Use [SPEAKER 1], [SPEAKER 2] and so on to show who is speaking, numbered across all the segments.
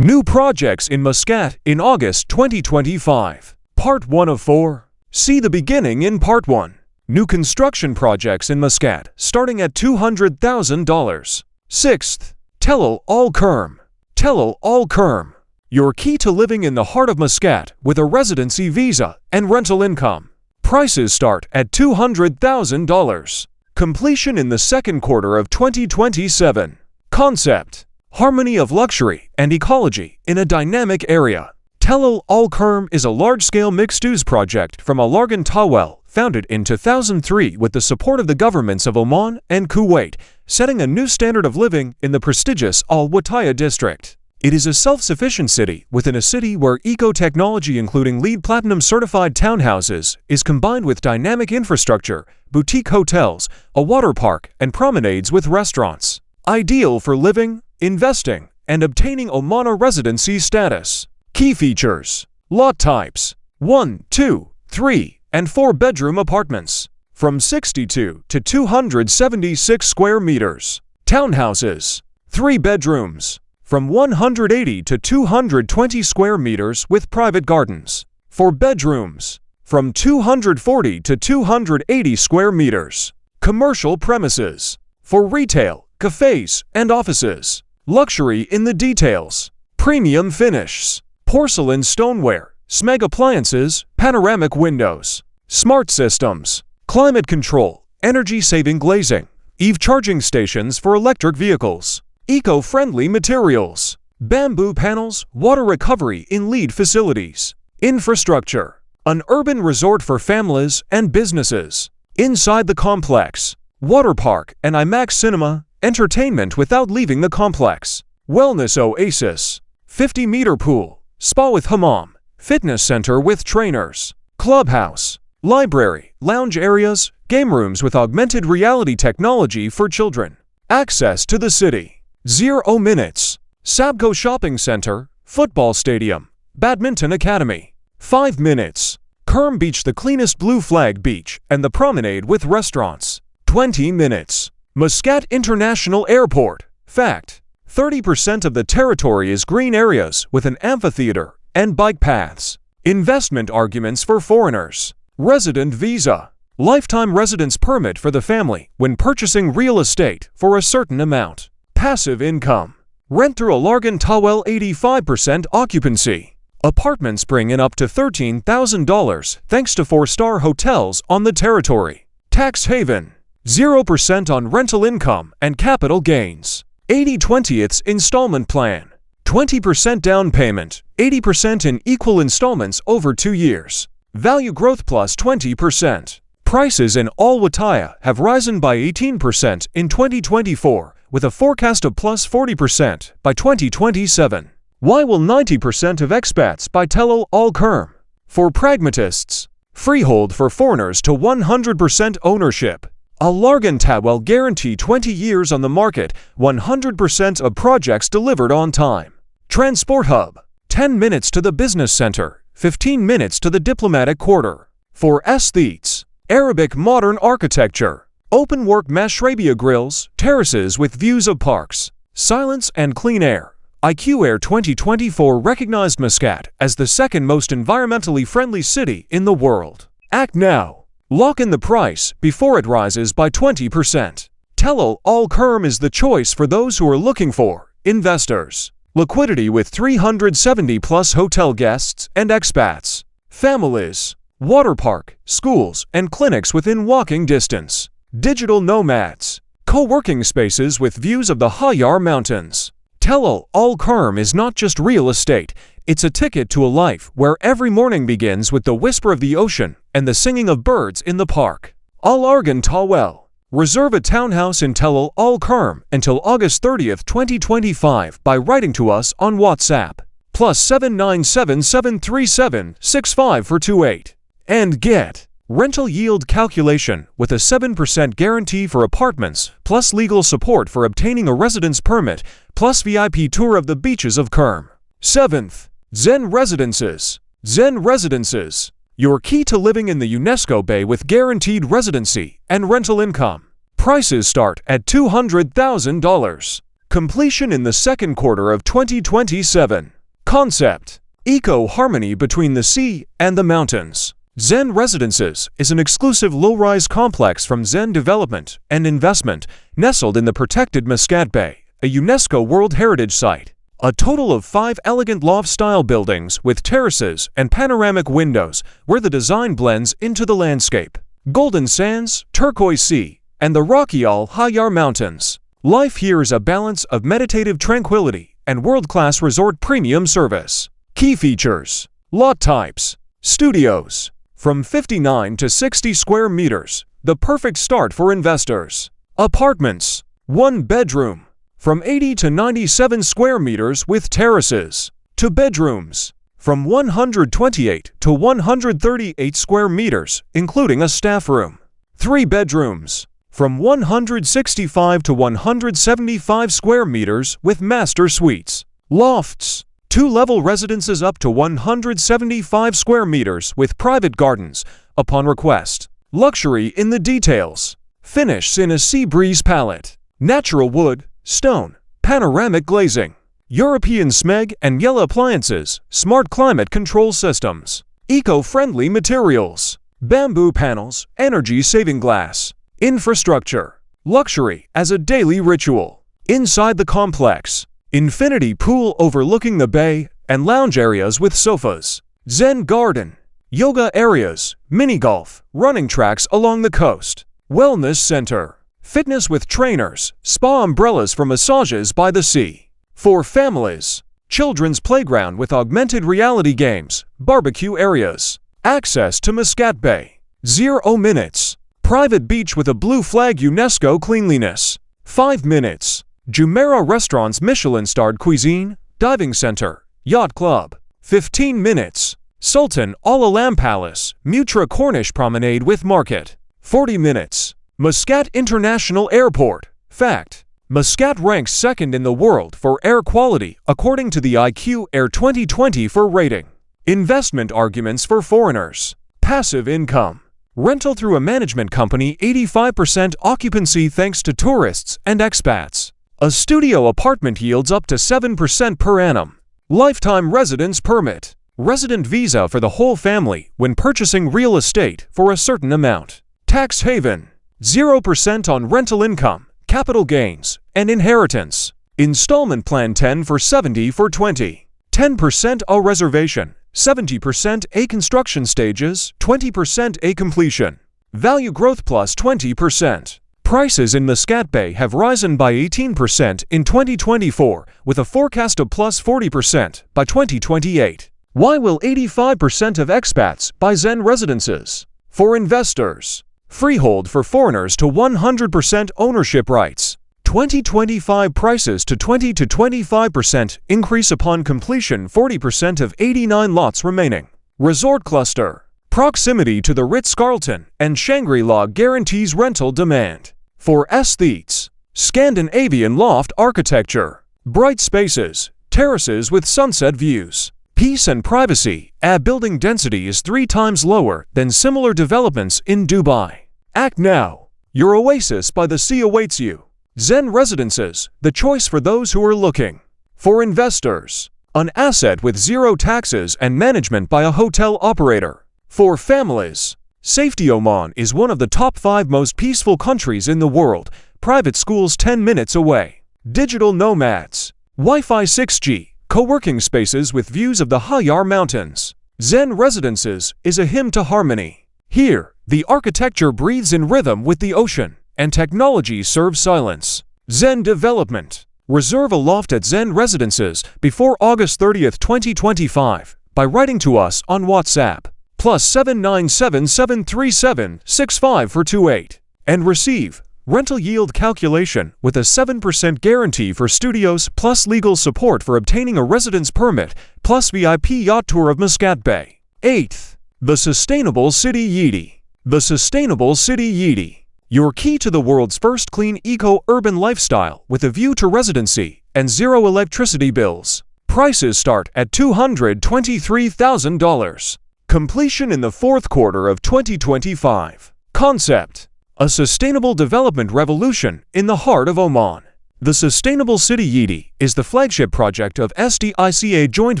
[SPEAKER 1] New projects in Muscat in August 2025. Part 1 of 4. See the beginning in Part 1. New construction projects in Muscat starting at $200,000. 6th. Telal Al Qurm. Telal Al Qurm. Your key to living in the heart of Muscat with a residency visa and rental income. Prices start at $200,000. Completion in the second quarter of 2027. Concept: harmony of luxury and ecology in a dynamic area. Telal Al Qurm is a large-scale mixed-use project from Untitled, founded in 2003 with the support of the governments of Oman and Kuwait, setting a new standard of living in the prestigious Wutayyah district. It is a self-sufficient city within a city where eco-technology including LEED Platinum certified townhouses is combined with dynamic infrastructure, boutique hotels, a water park, and promenades with restaurants. Ideal for living, investing, and obtaining Oman residency status. Key features: lot types: 1, 2, 3, and 4 bedroom apartments, from 62 to 276 square meters. Townhouses: 3 bedrooms, from 180 to 220 square meters with private gardens. 4 bedrooms, from 240 to 280 square meters. Commercial premises, for retail, cafes, and offices. Luxury in the details: premium finishes, porcelain stoneware, smeg appliances, panoramic windows, smart systems, climate control, energy-saving glazing, EV charging stations for electric vehicles, eco-friendly materials, bamboo panels, water recovery in LEED facilities. Infrastructure: an urban resort for families and businesses. Inside the complex: water park and IMAX cinema, entertainment without leaving the complex. Wellness oasis: 50-meter pool, spa with hammam, fitness center with trainers, clubhouse, library, lounge areas, game rooms with augmented reality technology for children. Access to the city: 0 minutes. Sabco Shopping Center, football stadium, badminton academy. 5 minutes. Qurm Beach, the cleanest blue flag beach, and the promenade with restaurants. 20 minutes. Muscat International Airport. Fact: 30% of the territory is green areas with an amphitheater and bike paths. Investment arguments for foreigners: resident visa, lifetime residence permit for the family when purchasing real estate for a certain amount. Passive income: rent through a Largan Tawel 85% occupancy. Apartments bring in up to $13,000 thanks to 4-star hotels on the territory. Tax haven: 0% on rental income and capital gains. 80/20ths installment plan: 20% down payment, 80% in equal installments over 2 years. Value growth plus 20%. Prices in all Wutayyah have risen by 18% in 2024, with a forecast of plus 40% by 2027. Why will 90% of expats buy Telal Al Qurm? For pragmatists. Freehold for foreigners to 100% ownership. A Largan Tawel guarantee 20 years on the market, 100% of projects delivered on time. Transport hub: 10 minutes to the business center, 15 minutes to the diplomatic quarter. For aesthetes: Arabic modern architecture, open work mashrabia grills, terraces with views of parks, silence and clean air. IQ Air 2024 recognized Muscat as the second most environmentally friendly city in the world. Act now. Lock in the price before it rises by 20%. Telal Al Qurm is the choice for those who are looking for investors. Liquidity with 370+ hotel guests and expats. Families. Water park, schools, and clinics within walking distance. Digital nomads. Co-working spaces with views of the Hayar Mountains. Telal Al Qurm is not just real estate, it's a ticket to a life where every morning begins with the whisper of the ocean and the singing of birds in the park. Al Largan Tawel. Reserve a townhouse in Telal Al Qurm until August 30th, 2025 by writing to us on WhatsApp. +797 737 65428. And get rental yield calculation with a 7% guarantee for apartments, plus legal support for obtaining a residence permit, plus VIP tour of the beaches of Qurm. 7th. Zen Residences. Zen Residences. Your key to living in the UNESCO Bay with guaranteed residency and rental income. Prices start at $200,000. Completion in the second quarter of 2027. Concept: eco-harmony between the sea and the mountains. Zen Residences is an exclusive low-rise complex from Zen Development and Investment, nestled in the protected Muscat Bay, a UNESCO World Heritage Site. A total of 5 elegant loft-style buildings with terraces and panoramic windows where the design blends into the landscape. Golden sands, turquoise sea, and the rocky Al Khaimah Mountains. Life here is a balance of meditative tranquility and world-class resort premium service. Key features: lot types, studios, from 59 to 60 square meters, the perfect start for investors. Apartments, 1 bedroom, from 80 to 97 square meters with terraces. To bedrooms, from 128 to 138 square meters, including a staff room. 3 bedrooms, from 165 to 175 square meters with master suites. Lofts, 2-level residences up to 175 square meters with private gardens, upon request. Luxury in the details. Finishes in a sea breeze palette. Natural wood, stone, panoramic glazing. European smeg and yellow appliances, smart climate control systems. Eco-friendly materials. Bamboo panels, energy-saving glass. Infrastructure. Luxury as a daily ritual. Inside the complex, infinity pool overlooking the bay and lounge areas with sofas. Zen garden. Yoga areas, mini-golf, running tracks along the coast. Wellness center. Fitness with trainers, spa umbrellas for massages by the sea. For families, children's playground with augmented reality games, barbecue areas. Access to Muscat Bay. 0 minutes. Private beach with a blue flag UNESCO cleanliness. 5 minutes. Jumeirah Restaurants Michelin-starred cuisine, diving center, yacht club. 15 minutes. Sultan Al Alam Palace, Mutra Corniche Promenade with market. 40 minutes. Muscat International Airport. Fact: Muscat ranks second in the world for air quality according to the IQ Air 2024 rating. Investment arguments for foreigners. Passive income. Rental through a management company, 85% occupancy thanks to tourists and expats. A studio apartment yields up to 7% per annum. Lifetime residence permit. Resident visa for the whole family when purchasing real estate for a certain amount. Tax haven. 0% on rental income, capital gains, and inheritance. Installment plan 10 for 70 for 20. 10% A reservation, 70% A construction stages, 20% A completion. Value growth plus 20%. Prices in Muscat Bay have risen by 18% in 2024, with a forecast of plus 40% by 2028. Why will 85% of expats buy Zen Residences? For investors. Freehold for foreigners to 100% ownership rights. 2025 prices to 20 to 25% increase upon completion, 40% of 89 lots remaining. Resort cluster. Proximity to the Ritz-Carlton and Shangri-La guarantees rental demand. For aesthetes. Scandinavian loft architecture. Bright spaces. Terraces with sunset views. Peace and privacy. Building density is 3 times lower than similar developments in Dubai. Act now. Your oasis by the sea awaits you. Zen Residences, the choice for those who are looking. For investors. An asset with 0 taxes and management by a hotel operator. For families. Safety. Oman is one of the top 5 most peaceful countries in the world. Private schools 10 minutes away. Digital nomads. Wi-Fi 6G. Co-working spaces with views of the Khaimah Mountains. Zen Residences is a hymn to harmony. Here, the architecture breathes in rhythm with the ocean, and technology serves silence. Zen Development. Reserve a loft at Zen Residences before August 30th, 2025 by writing to us on WhatsApp +79773765 and receive rental yield calculation with a 7% guarantee for studios plus legal support for obtaining a residence permit plus VIP yacht tour of Muscat Bay. 8th. The Sustainable City Yiti. The Sustainable City Yiti. Your key to the world's first clean eco-urban lifestyle with a view to residency and 0 electricity bills. Prices start at $223,000. Completion in the 4th quarter of 2025. Concept. A sustainable development revolution in the heart of Oman. The Sustainable City Yiti is the flagship project of SDICA joint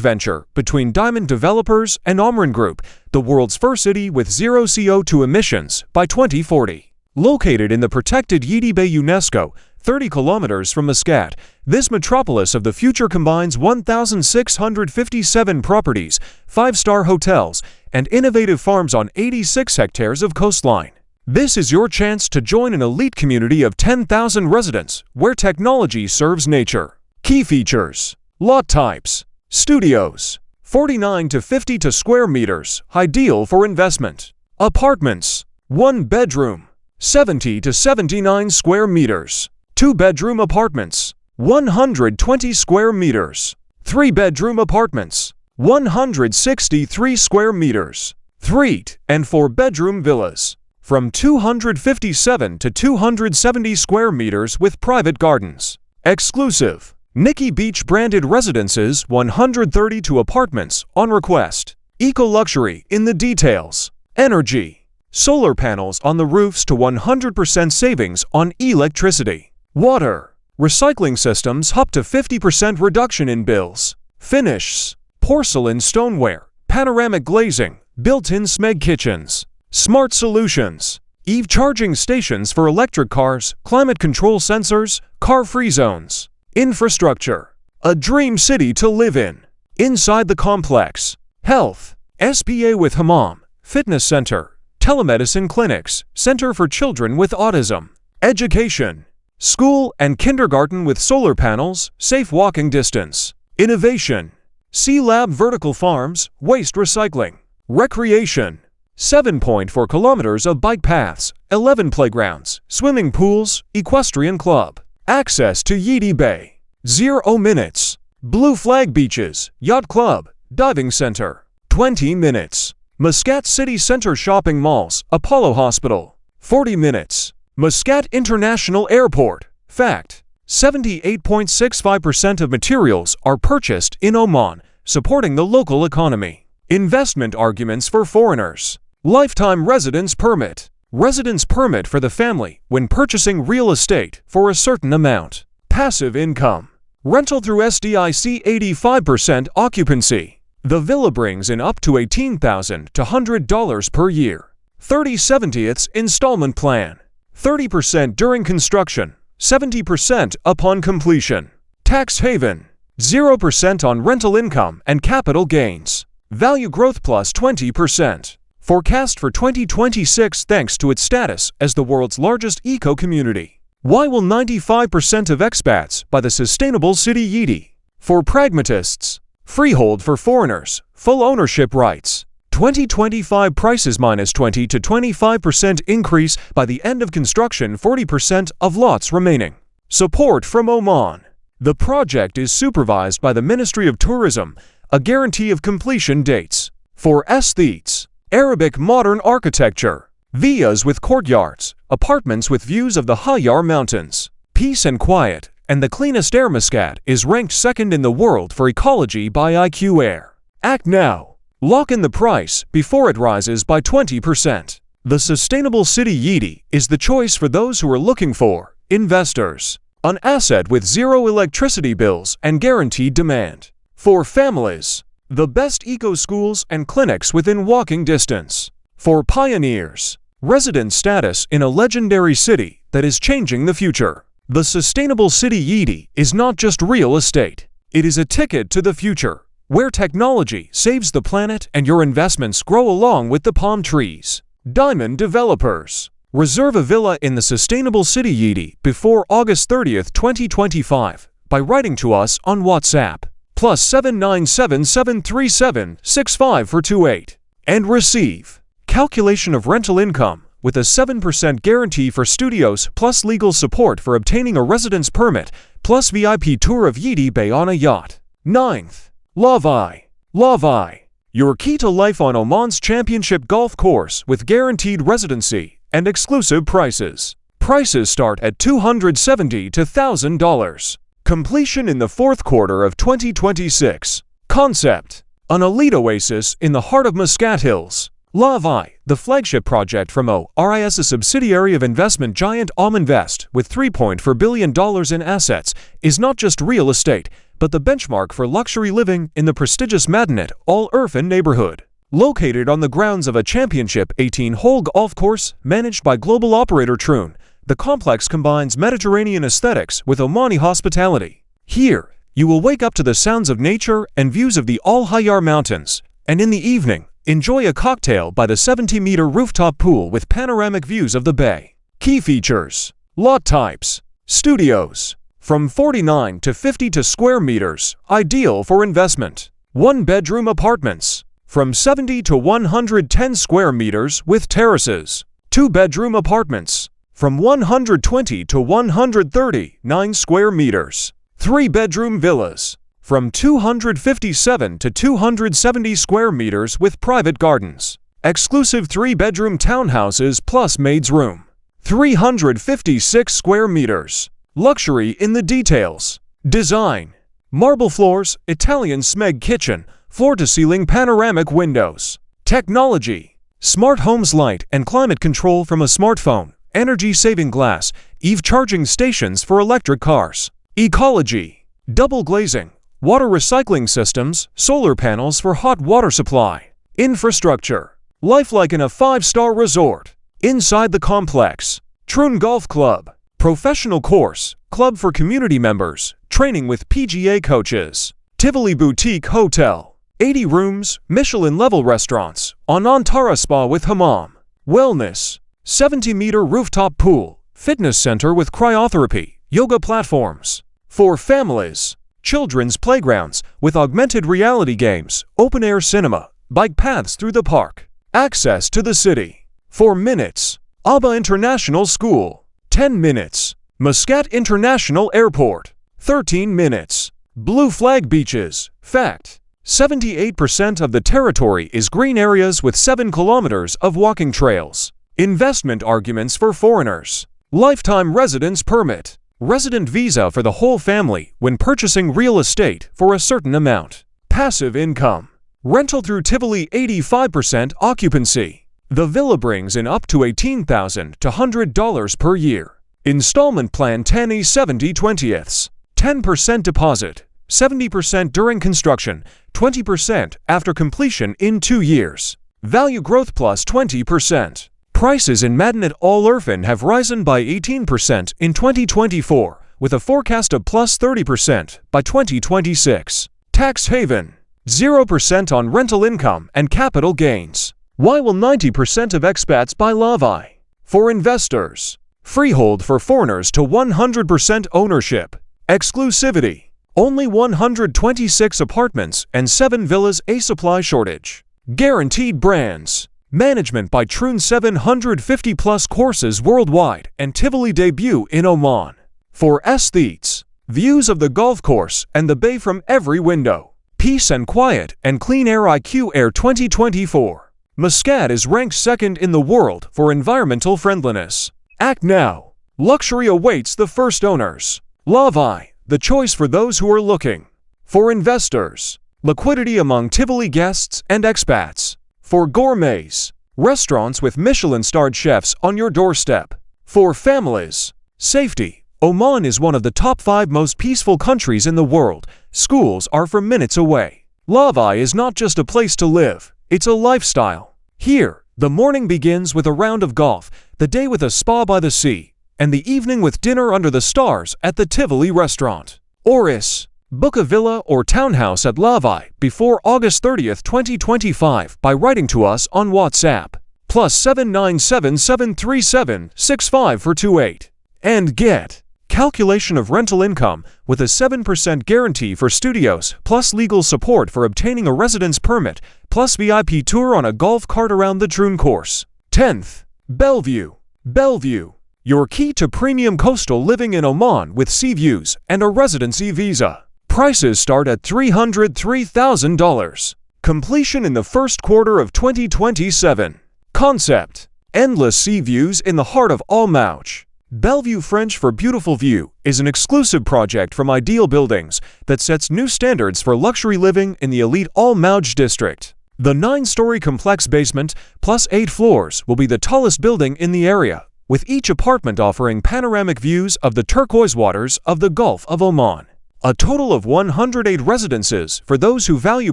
[SPEAKER 1] venture between Diamond Developers and Oman Group, the world's first city with zero CO2 emissions by 2040. Located in the protected Yiti Bay UNESCO, 30 kilometers from Muscat, this metropolis of the future combines 1,657 properties, 5-star hotels, and innovative farms on 86 hectares of coastline. This is your chance to join an elite community of 10,000 residents where technology serves nature. Key features: lot types, studios, 49 to 52 square meters, ideal for investment. Apartments, 1 bedroom, 70 to 79 square meters. 2-bedroom apartments, 120 square meters. 3-bedroom apartments, 163 square meters. 3 and 4-bedroom villas, from 257 to 270 square meters with private gardens. Exclusive Nikki Beach branded residences, 132 apartments on request. Eco-luxury in the details. Energy, solar panels on the roofs to 100% savings on electricity. Water, recycling systems up to 50% reduction in bills. Finishes, porcelain stoneware, panoramic glazing, built-in SMEG kitchens. Smart solutions, EV charging stations for electric cars, climate control sensors, car-free zones. Infrastructure, a dream city to live in. Inside the complex, health, SPA with hammam, fitness center, telemedicine clinics, center for children with autism. Education, school and kindergarten with solar panels, safe walking distance. Innovation, C-Lab vertical farms, waste recycling. Recreation, 7.4 kilometers of bike paths, 11 playgrounds, swimming pools, equestrian club. Access to Yiti Bay, 0 minutes. Blue Flag beaches, yacht club, diving center, 20 minutes. Muscat City Center shopping malls, Apollo Hospital, 40 minutes. Muscat International Airport. Fact: 78.65% of materials are purchased in Oman, supporting the local economy. Investment arguments for foreigners. Lifetime residence permit. Residence permit for the family when purchasing real estate for a certain amount. Passive income. Rental through SDIC 85% occupancy. The villa brings in up to $18,000 to $100 per year. 30/70ths installment plan. 30% during construction, 70% upon completion. Tax haven. 0% on rental income and capital gains. Value growth plus 20%. Forecast for 2026 thanks to its status as the world's largest eco-community. Why will 95% of expats buy the Sustainable City Yiti? For pragmatists. Freehold for foreigners. Full ownership rights. 2025 prices minus 20 to 25% increase by the end of construction, 40% of lots remaining. Support from Oman. The project is supervised by the Ministry of Tourism, a guarantee of completion dates. For aesthetes. Arabic modern architecture. Villas with courtyards. Apartments with views of the Wutayyah Mountains. Peace and quiet, and the cleanest air. Muscat is ranked second in the world for ecology by IQ Air. Act now. Lock in the price before it rises by 20%. The Sustainable City Yiti is the choice for those who are looking for investors. An asset with zero electricity bills and guaranteed demand. For families. The best eco-schools and clinics within walking distance. For pioneers. Resident status in a legendary city that is changing the future. The Sustainable City Yiti is not just real estate. It is a ticket to the future, where technology saves the planet and your investments grow along with the palm trees. Diamond Developers. Reserve a villa in the Sustainable City Yiti before August 30th, 2025 by writing to us on WhatsApp. +797 737 65428 and receive calculation of rental income with a 7% guarantee for studios plus legal support for obtaining a residence permit plus VIP tour of Yiti Bay on a yacht. 9th. Lavai. Your key to life on Oman's championship golf course with guaranteed residency and exclusive prices. Prices start at $270 to $1,000. Completion in the fourth quarter of 2026. Concept: an elite oasis in the heart of Muscat Hills. Wutayyah, the flagship project from ORIS, a subsidiary of investment giant Oman with $3.4 billion in assets, is not just real estate, but the benchmark for luxury living in the prestigious Madinat Al Irfan neighborhood. Located on the grounds of a championship 18-hole golf course managed by global operator Qurm, the complex combines Mediterranean aesthetics with Omani hospitality. Here, you will wake up to the sounds of nature and views of the Al Khaimah mountains, and in the evening, enjoy a cocktail by the 70-meter rooftop pool with panoramic views of the bay. Key features: lot types, studios, from 49 to 52 square meters, ideal for investment. One-bedroom apartments, from 70 to 110 square meters with terraces. Two-bedroom apartments, from 120 to 139 square meters. Three-bedroom villas, from 257 to 270 square meters with private gardens. Exclusive three-bedroom townhouses plus maid's room. 356 square meters. Luxury in the details. Design: marble floors, Italian smeg kitchen, floor-to-ceiling panoramic windows. Technology: smart homes light and climate control from a smartphone, energy-saving glass, EV charging stations for electric cars. Ecology: double glazing, water recycling systems, solar panels for hot water supply. Infrastructure: lifelike in a 5-star resort. Inside the complex: Qurm Golf Club, professional course, club for community members, training with PGA coaches. Tivoli Boutique Hotel, 80 rooms, Michelin-level restaurants, Anantara Spa with hammam. Wellness: 70-meter rooftop pool, fitness center with cryotherapy, yoga platforms. For families: children's playgrounds with augmented reality games, open-air cinema, bike paths through the park. Access to the city: 4 minutes. Aba International School, 10 minutes. Muscat International Airport, 13 minutes. Blue Flag Beaches. Fact: 78% of the territory is green areas with 7 kilometers of walking trails. Investment arguments for foreigners: lifetime residence permit, resident visa for the whole family when purchasing real estate for a certain amount. Passive income: rental through Tivoli, 85% occupancy. The villa brings in up to $18,000 to $100 per year. Installment plan 10/70/20ths. 10% deposit, 70% during construction, 20% after completion in 2 years. Value growth plus 20%. Prices in Madinat Al Irfan have risen by 18% in 2024, with a forecast of plus 30% by 2026. Tax haven: 0% on rental income and capital gains. Why will 90% of expats buy Wutayyah? For investors: freehold for foreigners to 100% ownership. Exclusivity: only 126 apartments and 7 villas, a supply shortage. Guaranteed brands: management by Qurm, 750-plus courses worldwide, and Tivoli debut in Oman. For aesthetes: views of the golf course and the bay from every window. Peace and quiet and clean air. IQ Air 2024. Muscat is ranked second in the world for environmental friendliness. Act now. Luxury awaits the first owners. Wutayyah, the choice for those who are looking. For investors: liquidity among Tivoli guests and expats. For gourmets: restaurants with Michelin-starred chefs on your doorstep. For families: safety. Oman is one of the top 5 most peaceful countries in the world. Schools are from minutes away. Wutayyah is not just a place to live, it's a lifestyle. Here, the morning begins with a round of golf, the day with a spa by the sea, and the evening with dinner under the stars at the Tivoli restaurant. ORIS. Book a villa or townhouse at Wutayyah before August 30th, 2025 by writing to us on WhatsApp, +797 737 65428. And get calculation of rental income with a 7% guarantee for studios, plus legal support for obtaining a residence permit, plus VIP tour on a golf cart around the Qurm course. 10th. Bellevue. Bellevue, your key to premium coastal living in Oman with sea views and a residency visa. Prices start at $303,000. Completion in the first quarter of 2027. Concept: endless sea views in the heart of Al Mouj. Bellevue, French for beautiful view, is an exclusive project from Ideal Buildings that sets new standards for luxury living in the elite Al Mouj district. The 9-story complex basement plus 8 floors will be the tallest building in the area, with each apartment offering panoramic views of the turquoise waters of the Gulf of Oman. A total of 108 residences for those who value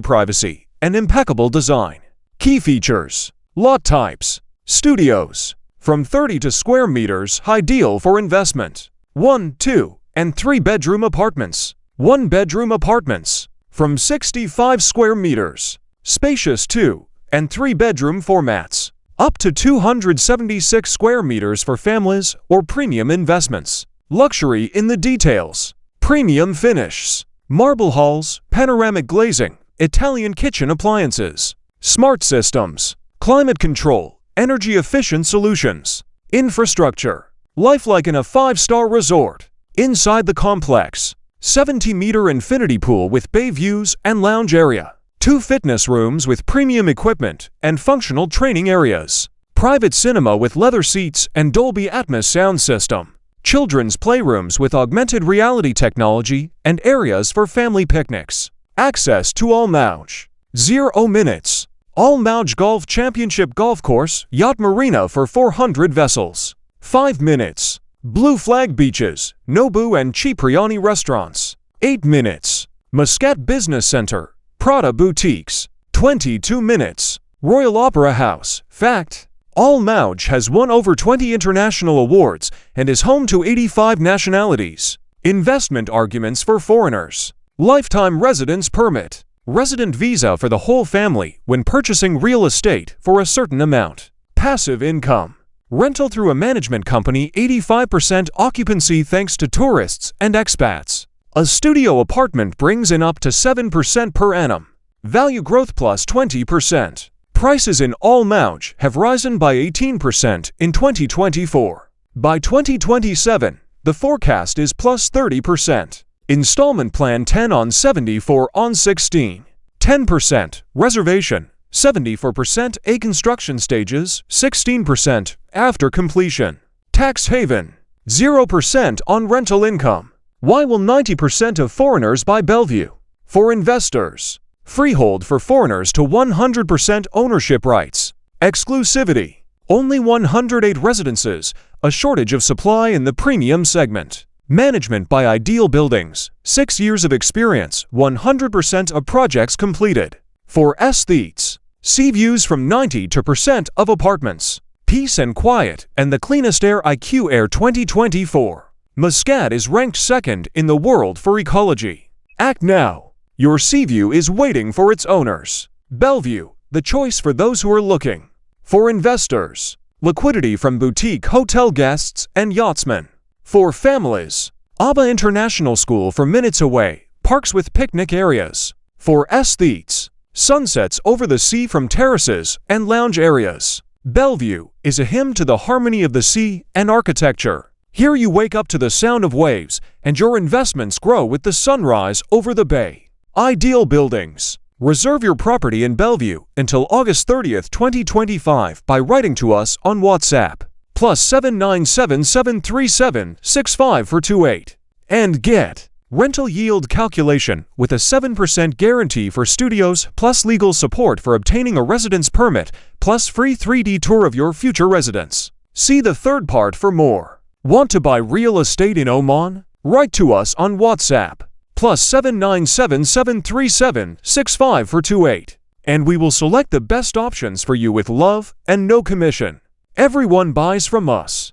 [SPEAKER 1] privacy and impeccable design. Key features: lot types, studios, from 30 to square meters, ideal for investment. 1, 2, and 3 bedroom apartments. 1 bedroom apartments, from 65 square meters. Spacious 2 and 3 bedroom formats, up to 276 square meters for families or premium investments. Luxury in the details. Premium finishes, marble halls, panoramic glazing, Italian kitchen appliances, smart systems, climate control, energy-efficient solutions. Infrastructure. Life like in a 5-star resort. Inside the complex, 70-meter infinity pool with bay views and lounge area. 2 fitness rooms with premium equipment and functional training areas. Private cinema with leather seats and Dolby Atmos sound system. Children's playrooms with augmented reality technology and areas for family picnics. Access to Al Mouj. 0 minutes. Al Mouj Golf Championship Golf Course, Yacht Marina for 400 vessels. 5 minutes. Blue Flag Beaches, Nobu and Cipriani Restaurants. 8 minutes. Muscat Business Center, Prada Boutiques. 22 minutes. Royal Opera House. Fact: Al Mouj has won over 20 international awards and is home to 85 nationalities. Investment arguments for foreigners. Lifetime residence permit. Resident visa for the whole family when purchasing real estate for a certain amount. Passive income. Rental through a management company, 85% occupancy thanks to tourists and expats. A studio apartment brings in up to 7% per annum. Value growth plus 20%. Prices in Al Mouj have risen by 18% in 2024. By 2027, the forecast is plus 30%. Installment plan 10 on 74 on 16. 10% reservation, 74% A construction stages, 16% after completion. Tax haven, 0% on rental income. Why will 90% of foreigners buy Bellevue? For investors. Freehold for foreigners to 100% ownership rights. Exclusivity. Only 108 residences, a shortage of supply in the premium segment. Management by Ideal Buildings, 6 years of experience, 100% of projects completed. For aesthetes. See views from 90% of apartments. Peace and quiet and the cleanest air. IQ Air 2024. Muscat is ranked 2nd in the world for ecology. Act now. Your Seaview is waiting for its owners. Bellevue, the choice for those who are looking. For investors. Liquidity from boutique hotel guests and yachtsmen. For families. ABBA International School for minutes away, parks with picnic areas. For aesthetes. Sunsets over the sea from terraces and lounge areas. Bellevue is a hymn to the harmony of the sea and architecture. Here you wake up to the sound of waves and your investments grow with the sunrise over the bay. Ideal Buildings. Reserve your property in Bellevue until August 30th, 2025 by writing to us on WhatsApp. +797 737 65428. And get rental yield calculation with a 7% guarantee for studios plus legal support for obtaining a residence permit plus free 3D tour of your future residence. See the third part for more. Want to buy real estate in Oman? Write to us on WhatsApp. +797 737 65428. And we will select the best options for you with love and no commission. Everyone buys from us.